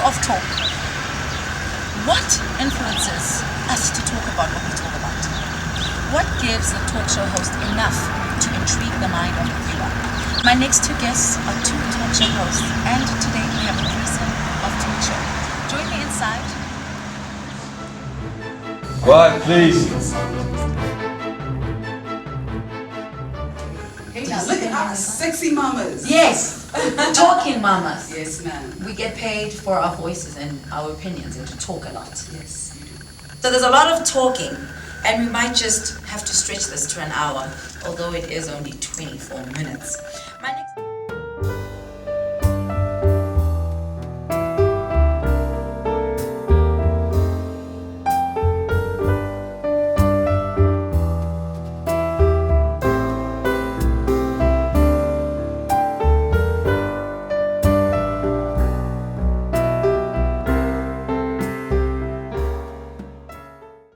of talk. What influences us to talk about what we talk about? What gives a talk show host enough to intrigue the mind of the viewer? My next two guests are two talk show hosts, and today we have a threesome of talk show. Join me inside. Quiet, please. Hey, now look at us, sexy mamas. Yes, talking mamas. Yes, ma'am. We get paid for our voices and our opinions and to talk a lot. Yes, you do. So there's a lot of talking, and we might just have to stretch this to an hour, although it is only 24 minutes. My